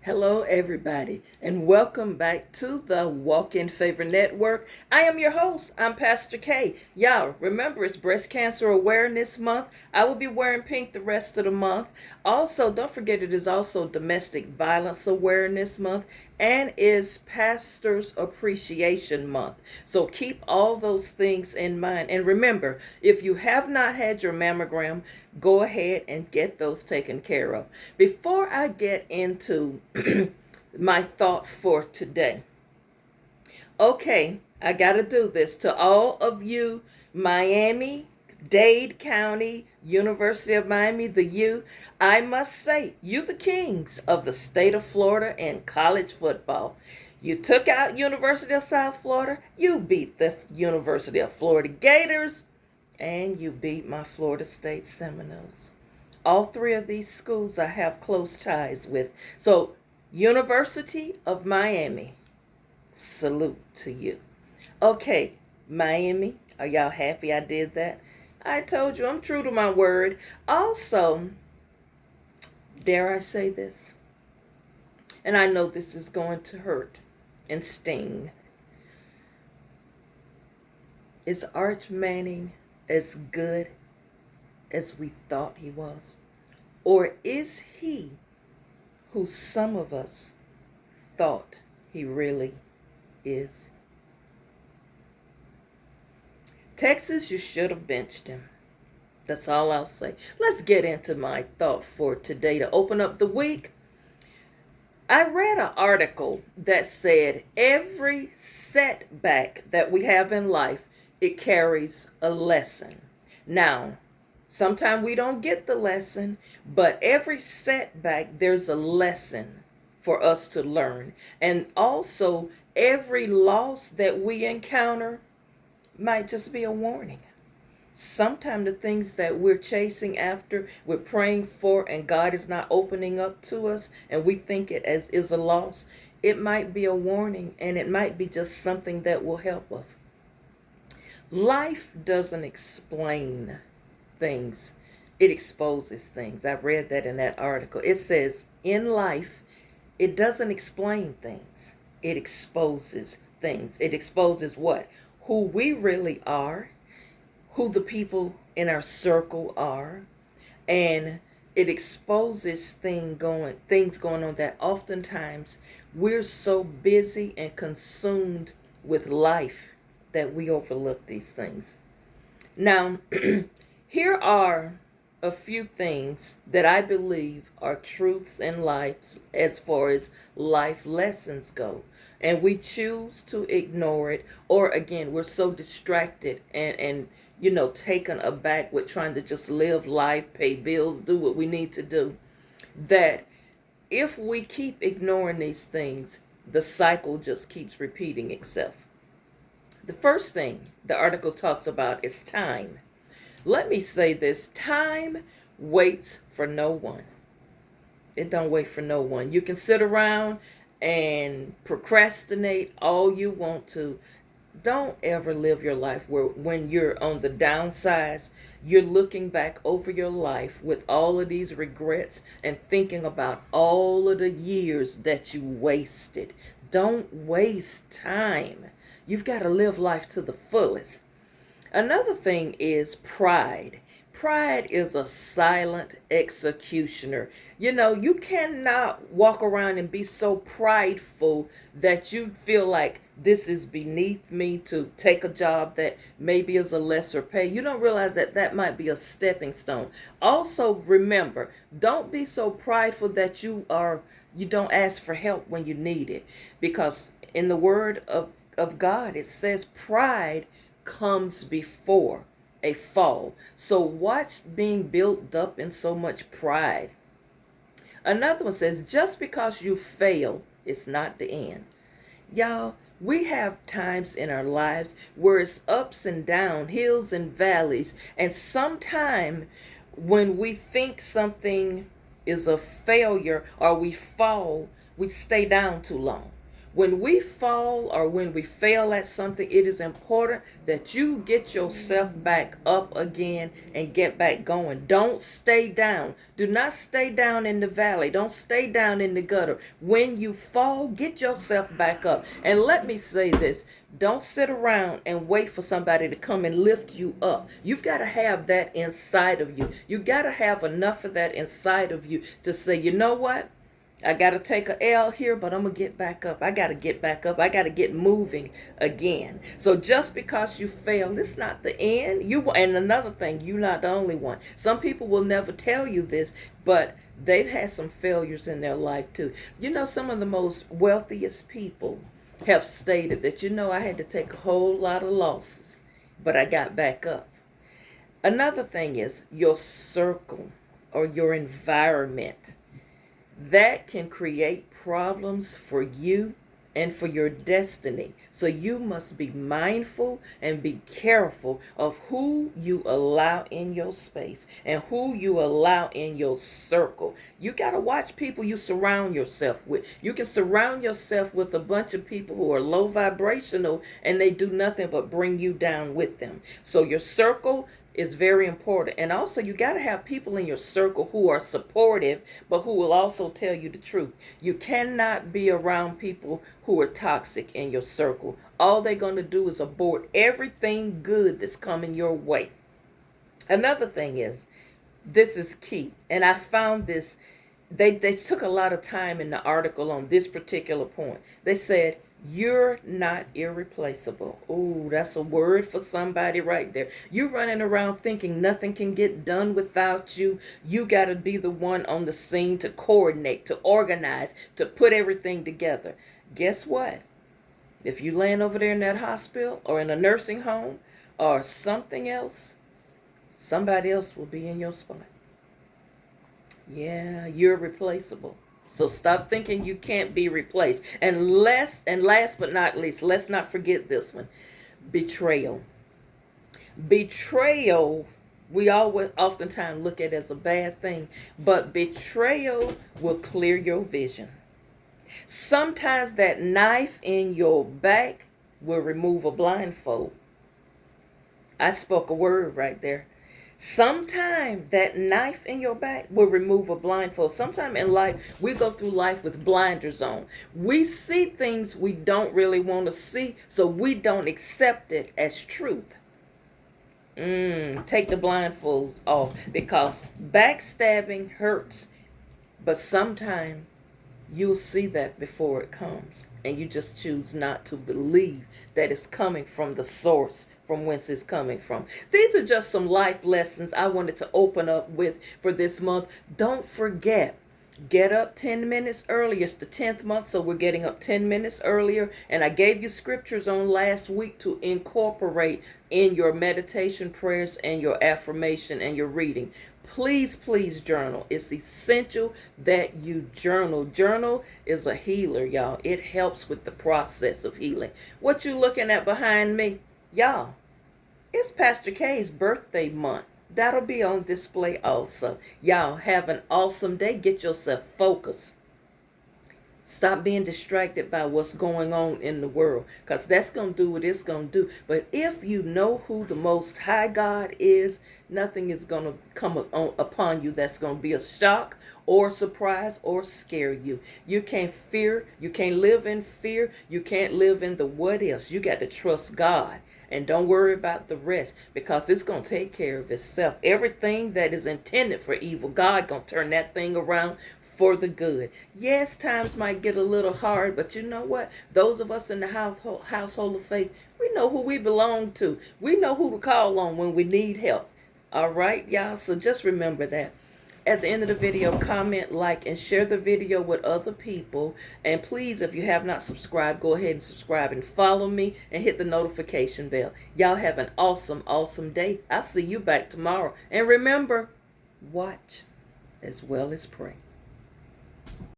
Hello, everybody, and welcome back to the Walk in Favor Network. I am your host. I'm Pastor K. Y'all, remember it's Breast Cancer Awareness Month. I will be wearing pink the rest of the month. Also, don't forget it is also Domestic Violence Awareness Month and is Pastors Appreciation Month. So keep all those things in mind. And remember, if you have not had your mammogram, go ahead and get those taken care of. Before I get into my thought for today, okay, I got to do this to all of you, Miami, Dade County, University of Miami, the U. I must say, you the kings of the state of Florida and college football. You took out University of South Florida, you beat the University of Florida Gators, and you beat my Florida State Seminoles. All three of these schools I have close ties with. So, University of Miami, salute to you. Okay, Miami, are y'all happy I did that? I told you I'm true to my word. Also, dare I say this? And I know this is going to hurt and sting. Is Arch Manning as good as we thought he was? Or is he who some of us thought he really is? Texas, you should have benched him. That's all I'll say. Let's get into my thought for today to open up the week. I read an article that said every setback that we have in life, it carries a lesson. Now, sometimes we don't get the lesson, but every setback, there's a lesson for us to learn. And also, every loss that we encounter might just be a warning. Sometimes the things that we're chasing after, we're praying for, and God is not opening up to us, and we think it as is a loss, it might be a warning, and it might be just something that will help us. Life doesn't explain things, it exposes things. I read that in that article. It says, in life, it doesn't explain things, it exposes things. It exposes what? Who we really are, who the people in our circle are, and it exposes things going on that oftentimes we're so busy and consumed with life that we overlook these things. Now, here are a few things that I believe are truths in life as far as life lessons go. And we choose to ignore it, or again, we're so distracted and taken aback with trying to just live life, pay bills, do what we need to do, that if we keep ignoring these things, the cycle just keeps repeating itself. The first thing the article talks about is time. Let me say this: time waits for no one. It don't wait for no one. You can sit around and procrastinate all you want to. Don't ever live your life where when you're on the downsides, you're looking back over your life with all of these regrets and thinking about all of the years that you wasted. Don't waste time. You've got to live life to the fullest. Another thing is pride. Pride is a silent executioner. You cannot walk around and be so prideful that you feel like this is beneath me to take a job that maybe is a lesser pay. You don't realize that that might be a stepping stone. Also, remember, don't be so prideful that you don't ask for help when you need it. Because in the word of God, it says pride comes before a fall. So watch being built up in so much pride. Another one says, just because you fail, it's not the end. Y'all, we have times in our lives where it's ups and downs, hills and valleys. And sometime when we think something is a failure or we fall, we stay down too long. When we fall or when we fail at something, it is important that you get yourself back up again and get back going. Don't stay down. Do not stay down in the valley. Don't stay down in the gutter. When you fall, get yourself back up. And let me say this. Don't sit around and wait for somebody to come and lift you up. You've got to have that inside of you. You got to have enough of that inside of you to say, you know what? I got to take a L here, but I'm going to get back up. I got to get back up. I got to get moving again. So just because you fail, it's not the end. And another thing, you're not the only one. Some people will never tell you this, but they've had some failures in their life too. You know, some of the most wealthiest people have stated that, I had to take a whole lot of losses, but I got back up. Another thing is your circle or your environment. That can create problems for you and for your destiny. So you must be mindful and be careful of who you allow in your space and who you allow in your circle. You got to watch people you surround yourself with. You can surround yourself with a bunch of people who are low vibrational and they do nothing but bring you down with them. So your circle is very important. And also you got to have people in your circle who are supportive, but who will also tell you the truth. You cannot be around people who are toxic in your circle. All they're going to do is abort everything good that's coming your way. Another thing is, this is key. And I found this, they took a lot of time in the article on this particular point. They said, you're not irreplaceable. Ooh, that's a word for somebody right there. You're running around thinking nothing can get done without you. You got to be the one on the scene to coordinate, to organize, to put everything together. Guess what? If you land over there in that hospital or in a nursing home or something else, somebody else will be in your spot. Yeah, you're replaceable. So stop thinking you can't be replaced. And last but not least, let's not forget this one. Betrayal. Betrayal, we always oftentimes look at as a bad thing, but betrayal will clear your vision. Sometimes that knife in your back will remove a blindfold. I spoke a word right there. Sometimes that knife in your back will remove a blindfold. Sometimes in life, we go through life with blinders on. We see things we don't really want to see, so we don't accept it as truth. Take the blindfolds off, because backstabbing hurts. But sometimes you'll see that before it comes, and you just choose not to believe that it's coming from the source from whence it's coming from. These are just some life lessons I wanted to open up with for this month. Don't forget, get up 10 minutes earlier. It's the 10th month, so we're getting up 10 minutes earlier. And I gave you scriptures on last week to incorporate in your meditation prayers and your affirmation and your reading. Please, please journal. It's essential that you journal. Journal is a healer, y'all. It helps with the process of healing. What you looking at behind me? Y'all, it's Pastor K's birthday month. That'll be on display also. Y'all have an awesome day. Get yourself focused. Stop being distracted by what's going on in the world, because that's going to do what it's going to do. But if you know who the Most High God is, nothing is going to come upon you that's going to be a shock or surprise or scare you. You can't fear. You can't live in fear. You can't live in the what ifs. You got to trust God. And don't worry about the rest, because it's going to take care of itself. Everything that is intended for evil, God going to turn that thing around for the good. Yes, times might get a little hard, but you know what? Those of us in the household of faith, we know who we belong to. We know who to call on when we need help. All right, y'all? So just remember that. At the end of the video, comment, like, and share the video with other people. And please, if you have not subscribed, go ahead and subscribe and follow me and hit the notification bell. Y'all have an awesome, awesome day. I'll see you back tomorrow. And remember, watch as well as pray.